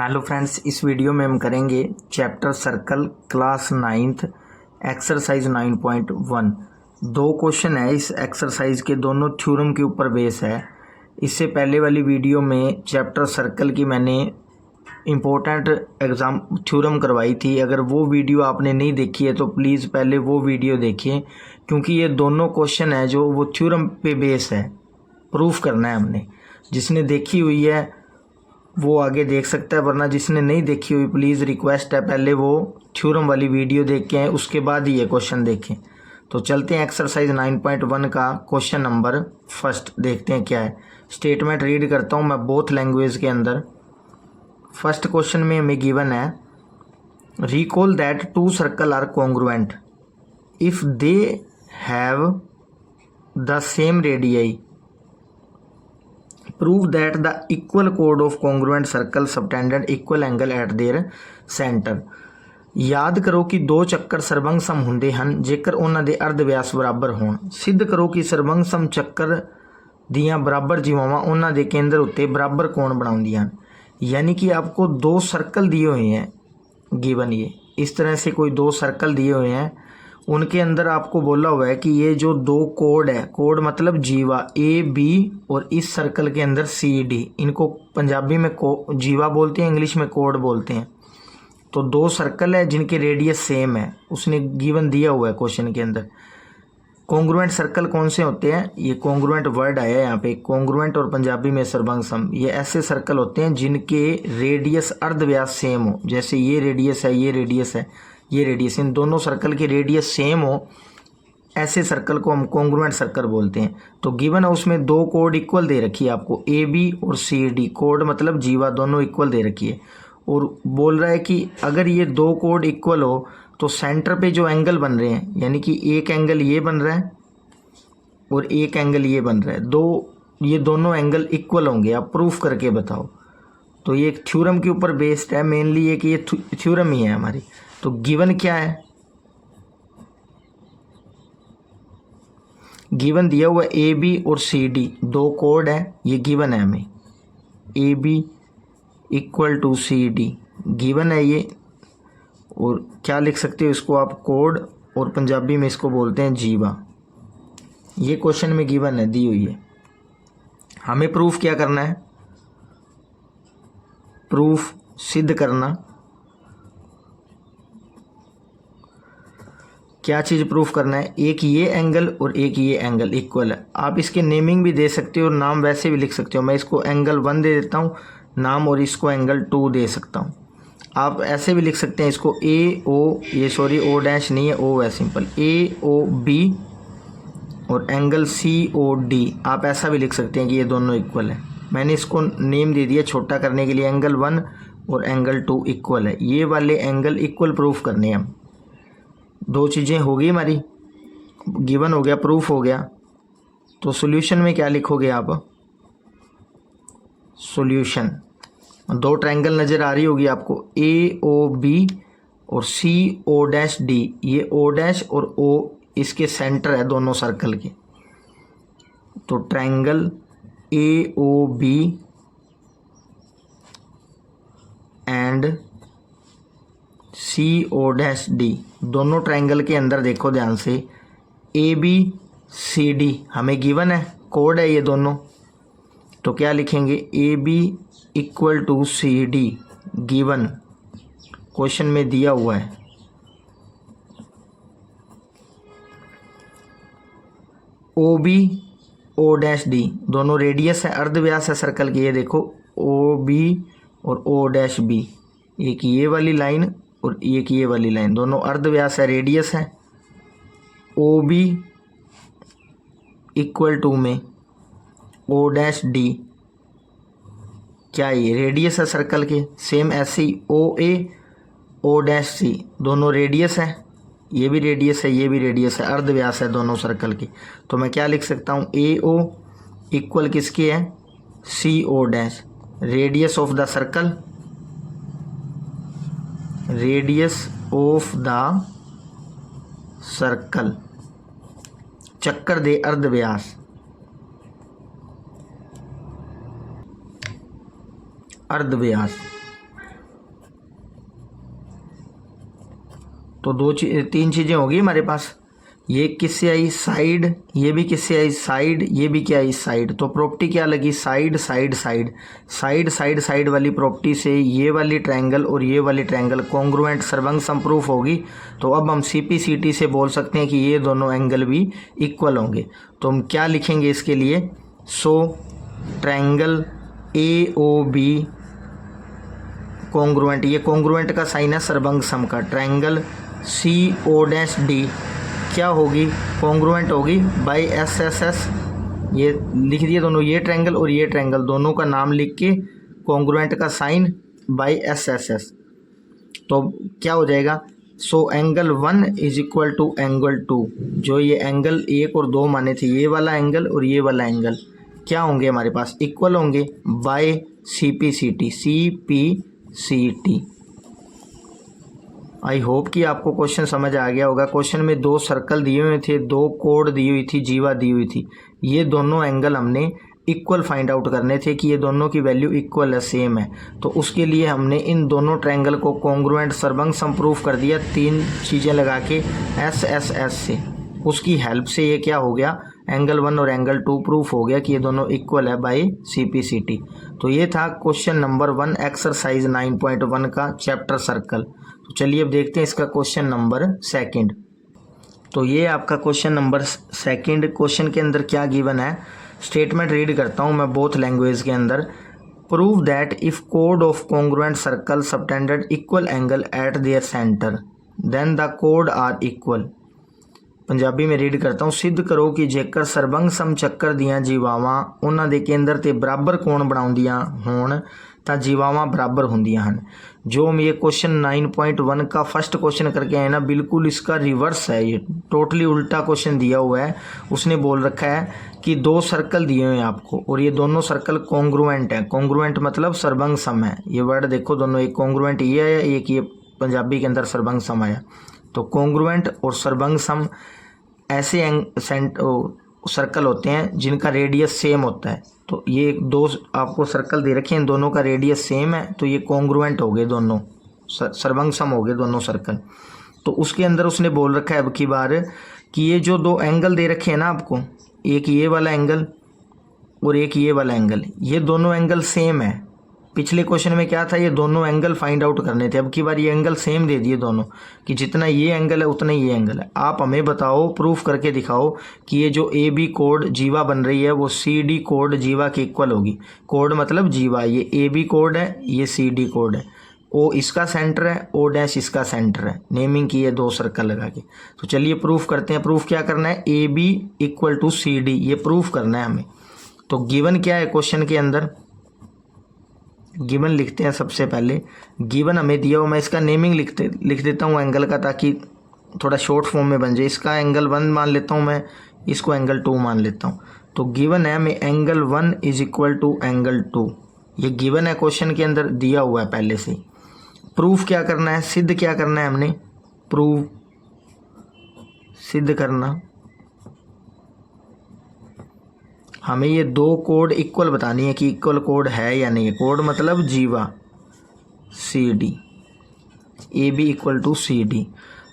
Hello friends, इस video में हम करेंगे chapter circle class 9th exercise 9.1। दो क्वेश्चन है इस एक्सरसाइज के, दोनों थ्योरम के ऊपर बेस है। इससे पहले वाली वीडियो में चैप्टर सर्कल की मैंने इम्पोर्टेंट एग्ज़ाम थ्योरम करवाई थी। अगर वो वीडियो आपने नहीं देखी है तो प्लीज़ पहले वो वीडियो देखिए, क्योंकि ये दोनों क्वेश्चन है जो वो थ्योरम पे बेस है, प्रूफ करना है हमने। जिसने देखी हुई है वो आगे देख सकता है, वरना जिसने नहीं देखी हुई प्लीज़ रिक्वेस्ट है पहले वो थ्योरम वाली वीडियो देख के आए, उसके बाद ही ये क्वेश्चन देखें। तो चलते हैं एक्सरसाइज 9.1 का क्वेश्चन नंबर फर्स्ट देखते हैं क्या है। स्टेटमेंट रीड करता हूँ मैं बोथ लैंग्वेज के अंदर। फर्स्ट क्वेश्चन में हमें गिवन है recall that two circle are congruent if they have the same radii, prove that the equal chord of congruent circle subtended equal angle at their center। याद करो कि दो ਚੱਕਰ ਸਰਬੰਗ ਸਮ ਹੁੰਦੇ ਹਨ ਜੇਕਰ ਉਹਨਾਂ ਦੇ ਅਰਧ ਵਿਆਸ ਬਰਾਬਰ ਹੋਣ। ਸਿੱਧ ਕਰੋ ਕਿ ਸਰਬੰਗ ਸਮ ਚੱਕਰ ਦੀਆਂ ਬਰਾਬਰ ਜੀਵਾਵਾਂ ਉਹਨਾਂ ਦੇ ਕੇਂਦਰ ਉੱਤੇ ਬਰਾਬਰ ਕੋਣ ਬਣਾਉਂਦੀਆਂ ਹਨ। यानी कि आपको दो सर्कल दिए हुए हैं गिवन, ये इस तरह से कोई दो सर्कल दिए हुए हैं, उनके अंदर आपको बोला हुआ है कि ये जो दो कोड है, कोड मतलब जीवा ए बी और इस सर्कल के अंदर सी डी, इनको पंजाबी में जीवा बोलते हैं, इंग्लिश में कोड बोलते हैं। तो दो सर्कल है जिनके रेडियस सेम है, उसने गिवन दिया हुआ है क्वेश्चन के अंदर। कॉन्ग्रुएंट सर्कल कौन से होते हैं, ये कॉन्ग्रुएंट वर्ड आया है यहाँ पे, कॉन्ग्रुएंट और पंजाबी में सर्बंग सम। ये ऐसे सर्कल होते हैं जिनके रेडियस अर्धव्यास सेम हो, जैसे ये रेडियस है, ये रेडियस है, ये रेडियस, इन दोनों सर्कल की रेडियस सेम हो, ऐसे सर्कल को हम कॉन्ग्रुएंट सर्कल बोलते हैं। तो गिवन है उसमें दो कोड इक्वल दे रखी है आपको, ए बी और सी डी, कोड मतलब जीवा दोनों इक्वल दे रखी है। और बोल रहा है कि अगर ये दो कोड इक्वल हो तो सेंटर पे जो एंगल बन रहे हैं, यानी कि एक एंगल ये बन रहा है और एक एंगल ये बन रहा है, ये दोनों एंगल इक्वल होंगे, आप प्रूफ करके बताओ। तो ये एक थ्योरम के ऊपर बेस्ड है, मेनली ये कि ये थ्योरम ही है हमारी। तो गिवन क्या है, गिवन दिया हुआ ए बी और सी डी दो कोड है, ये गिवन है हमें, A B equal to C D given है ये। और क्या लिख सकते हो इसको आप, कोड, और पंजाबी में इसको बोलते हैं जीवा। ये क्वेश्चन में गिवन है, दी हुई है। हमें प्रूफ क्या करना है, प्रूफ सिद्ध करना। क्या चीज़ प्रूफ करना है, एक ये एंगल और एक ये एंगल इक्वल है। आप इसके नेमिंग भी दे सकते हो, नाम वैसे भी लिख सकते हो। मैं इसको एंगल 1 दे देता हूँ नाम, और इसको एंगल 2 दे सकता हूँ। आप ऐसे भी लिख सकते हैं इसको ए ओ, ये सॉरी ओ डैश नहीं है, ओ है सिंपल, ए ओ बी और एंगल सी ओ डी, आप ऐसा भी लिख सकते हैं कि ये दोनों इक्वल है। मैंने इसको नेम दे दिया छोटा करने के लिए, एंगल 1 और एंगल 2 इक्वल है। ये वाले एंगल इक्वल प्रूफ करने हैं हम। दो चीज़ें हो गई हमारी, गिवन हो गया, प्रूफ हो गया। तो सॉल्यूशन में क्या लिखोगे आप, सॉल्यूशन, दो ट्रायंगल नज़र आ रही होगी आपको, ए ओ बी और सी ओ डैश डी, ये ओ डैश और ओ इसके सेंटर है दोनों सर्कल के। तो triangle A O B and C O dash D, दोनों ट्रायंगल के अंदर देखो ध्यान से, ए बी सी डी हमें गिवन है, कोड है ये दोनों। तो क्या लिखेंगे, A B equal to C D given, question में दिया हुआ है। O B O dash D दोनों रेडियस है, अर्धव्यास है सर्कल की, ये देखो ओ बी और ओ डैश बी, एक ये वाली लाइन और एक ये वाली लाइन, दोनों अर्धव्यास है, रेडियस है। ओ बी इक्वल टू में ओ डैश डी, क्या ये रेडियस है सर्कल के, सेम ऐसे ही ओ ए ओ डैश सी दोनों रेडियस है, ये भी रेडियस है, ये भी रेडियस है, अर्धव्यास है दोनों सर्कल के। तो मैं क्या लिख सकता हूँ, ए ओ इक्वल किसके है, C O dash, radius of the circle, radius of the circle, चक्कर दे अर्धव्यास, अर्धव्यास तो तीन चीज़ें होगी हमारे पास। ये किससे आई, साइड, ये भी किससे आई, साइड, ये भी क्या आई, साइड। तो प्रॉपर्टी क्या लगी, side side side. Side side side वाली प्रॉपर्टी से ये वाली ट्रायंगल और ये वाली ट्रायंगल कॉन्ग्रुएंट सर्वंग समप्रूफ होगी। तो अब हम CPCT से बोल सकते हैं कि ये दोनों एंगल भी इक्वल होंगे। तो हम क्या लिखेंगे इसके लिए, सो ट्रायंगल AOB कॉन्ग्रुएंट, ये कॉन्ग्रुएंट का साइन है सर्वंग सम का। ट्रायंगल CO'D क्या होगी, कॉन्ग्रुएंट होगी बाय SSS। ये लिख दिए दोनों, ये ट्रायंगल और ये ट्रायंगल दोनों का नाम लिख के कॉन्ग्रुएंट का साइन बाय SSS। तो क्या हो जाएगा, so angle 1 is equal to angle 2। जो ये एंगल 1 और 2 माने थे, ये वाला एंगल और ये वाला एंगल क्या होंगे हमारे पास, इक्वल होंगे बाय CPCT। आई होप कि आपको क्वेश्चन समझ आ गया होगा। क्वेश्चन में 2 सर्कल दिए हुए थे, 2 कोड दी हुई थी, जीवा दी हुई थी। ये दोनों एंगल हमने इक्वल फाइंड आउट करने थे कि ये दोनों की वैल्यू इक्वल है, सेम है। तो उसके लिए हमने इन दोनों ट्रायंगल को कॉन्ग्रुएंट सर्वंग सम प्रूफ कर दिया 3 चीज़ें लगा के SSS से। उसकी हेल्प से ये क्या हो गया, एंगल 1 और एंगल 2 प्रूफ हो गया कि ये दोनों इक्वल है बाय CPCT। तो ये था क्वेश्चन नंबर 1 एक्सरसाइज 9.1 का चैप्टर सर्कल। तो चलिए अब देखते हैं इसका क्वेश्चन नंबर 2। तो ये आपका क्वेश्चन नंबर 2। क्वेश्चन के अंदर क्या गिवन है, स्टेटमेंट रीड करता हूँ मैं बोथ लैंग्वेज के अंदर। Prove that if code of congruent circle subtended equal angle eight there centre then the code are equal. Punjabi में रीड करता हूँ। सिद्ध करो कि जेकर ਸਰਬੰਗ ਸਮ ਚੱਕਰ ਦੀਆਂ ਜੀਵਾਵਾਂ ਉਹਨਾਂ ਦੇ ਕੇਂਦਰ ਤੇ ਬਰਾਬਰ ਕੋਣ ਬਣਾਉਂਦੀਆਂ ਹੋਣ ਤਾਂ ਜੀਵਾਵਾਂ बराबर ਹੁੰਦੀਆਂ ਹਨ। जो हम ये क्वेश्चन 9.1 का फर्स्ट क्वेश्चन करके आए ना, बिल्कुल इसका रिवर्स है, ये टोटली उल्टा क्वेश्चन दिया हुआ है। उसने बोल रखा है कि 2 सर्कल दिए हुए हैं आपको और ये दोनों सर्कल कॉन्ग्रुएंट है। कॉन्ग्रुएंट मतलब सर्वंग सम है। ये वर्ड देखो दोनों, एक कॉन्ग्रुएंट ये है, एक ये पंजाबी के अंदर सर्वंग सम आया। तो कॉन्ग्रुएंट और सर्वंग सम ऐसे सर्कल होते हैं जिनका रेडियस सेम होता है। तो ये 2 आपको सर्कल दे रखे हैं, इन दोनों का रेडियस सेम है, तो ये कॉन्ग्रुएंट हो गए, दोनों सर्वंग सम हो गए दोनों सर्कल। तो उसके अंदर उसने बोल रखा है अब की बार कि ये जो 2 एंगल दे रखे हैं ना आपको, एक ये वाला एंगल और एक ये वाला एंगल, ये दोनों एंगल सेम है। पिछले क्वेश्चन में क्या था, ये दोनों एंगल फाइंड आउट करने थे। अब की बार ये एंगल सेम दे दिए दोनों, कि जितना ये एंगल है उतना ये एंगल है। आप हमें बताओ, प्रूफ करके दिखाओ कि ये जो AB कोड जीवा बन रही है वो CD कोड जीवा के इक्वल होगी। कोड मतलब जीवा, ये AB कोड है, ये CD कोड है। O इसका सेंटर है, O' इसका सेंटर है। नेमिंग की है 2 सर्कल लगा के। तो चलिए प्रूफ करते हैं। प्रूफ क्या करना है, AB इक्वल टू CD, ये प्रूफ करना है हमें। तो गिवन क्या है क्वेश्चन के अंदर, गिवन लिखते हैं सबसे पहले। गिवन हमें दिया हो, मैं इसका नेमिंग लिख देता हूँ एंगल का, ताकि थोड़ा शॉर्ट फॉर्म में बन जाए। इसका एंगल 1 मान लेता हूँ मैं, इसको एंगल 2 मान लेता हूँ। तो गिवन है हमें angle 1 is equal to angle 2। ये गिवन है, क्वेश्चन के अंदर दिया हुआ है पहले से। प्रूफ क्या करना है, सिद्ध क्या करना है हमने, प्रूफ सिद्ध करना। हमें ये 2 कोड इक्वल बतानी है कि इक्वल कोड है या नहीं है। कोड मतलब जीवा, CD, AB equal to CD।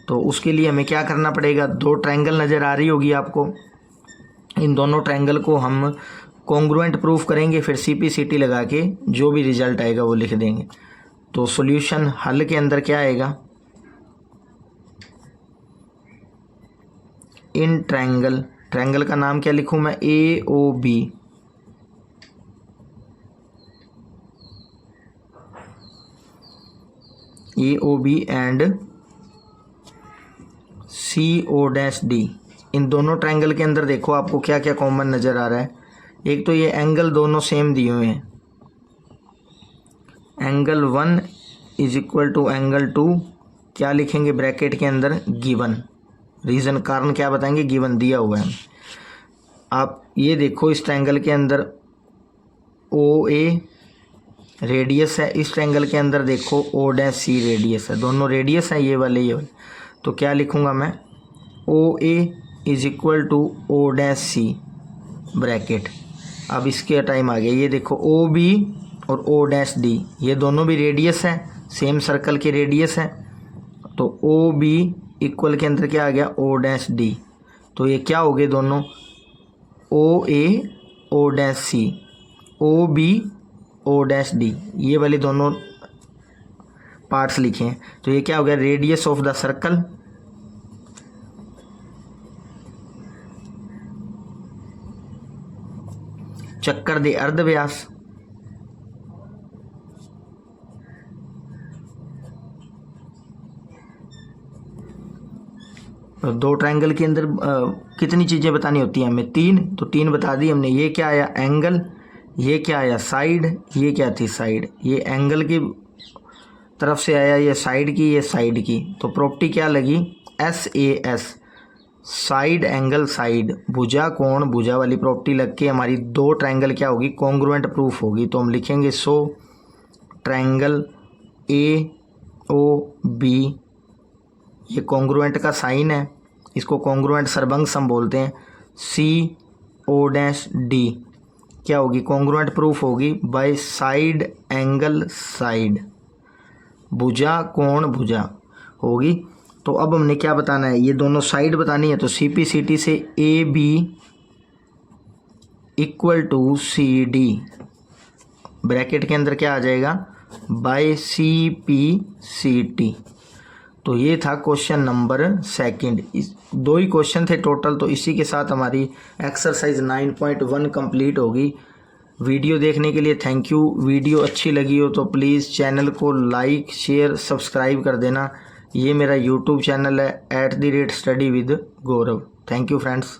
तो उसके लिए हमें क्या करना पड़ेगा, 2 ट्रायंगल नज़र आ रही होगी आपको, इन दोनों ट्रायंगल को हम कॉन्ग्रुएंट प्रूफ करेंगे, फिर CPCT लगा के जो भी रिजल्ट आएगा वो लिख देंगे। तो सॉल्यूशन हल के अंदर क्या आएगा, इन ट्रायंगल का नाम क्या लिखूं मैं, AOB, एंड CO'D। इन दोनों ट्रायंगल के अंदर देखो आपको क्या क्या कॉमन नज़र आ रहा है। एक तो ये एंगल दोनों सेम दिए हुए हैं, angle 1 is equal to angle 2, क्या लिखेंगे ब्रैकेट के अंदर, गिवन। रीज़न कारण क्या बताएंगे, गिवन दिया हुआ है। आप ये देखो इस ट्रायंगल के अंदर OA रेडियस है, इस ट्रायंगल के अंदर देखो O' रेडियस है, दोनों रेडियस है ये वाले। तो क्या लिखूँगा मैं, OA is equal to O' bracket. अब इसके टाइम आ गया, ये देखो OB और O' ये दोनों भी रेडियस है, सेम सर्कल के रेडियस है। तो OB इक्वल के अंदर क्या आ गया ओ डैश डी, तो ये क्या हो गए दोनों O A O dash C, O B O dash D, ये वाले दोनों पार्ट्स लिखे हैं। तो ये क्या हो गया रेडियस ऑफ द सर्कल, चक्कर दे अर्ध व्यास, तो दो ट्रायंगल के अंदर कितनी चीज़ें बतानी होती हैं हमें, तीन, तो तीन बता दी हमने। ये क्या आया एंगल, ये क्या आया साइड, ये क्या थी साइड, ये एंगल की तरफ से आया, ये साइड की, ये साइड की। तो प्रॉपर्टी क्या लगी SAS, साइड एंगल साइड, भुजा कोण भुजा वाली प्रॉपर्टी लग के हमारी दो ट्रायंगल क्या होगी कॉन्ग्रुएंट प्रूफ होगी। तो हम लिखेंगे सो ट्रायंगल AOB ये कॉन्ग्रुएंट का साइन है, इसको कॉन्ग्रुएंट सर्वंग सम बोलते हैं। CO'D क्या होगी कॉन्ग्रुएंट प्रूफ होगी बाय साइड एंगल साइड, भुजा कोण भुजा होगी। तो अब हमने क्या बताना है, ये दोनों साइड बतानी है। तो CPCT से AB equal to CD, bracket के अंदर क्या आ जाएगा बाय CPCT। तो ये था क्वेश्चन नंबर 2। इस दो ही क्वेश्चन थे टोटल, तो इसी के साथ हमारी एक्सरसाइज 9.1 कंप्लीट होगी। वीडियो देखने के लिए थैंक यू। वीडियो अच्छी लगी हो तो प्लीज़ चैनल को लाइक शेयर सब्सक्राइब कर देना। ये मेरा यूट्यूब चैनल है @study with Gaurav. Thank you friends.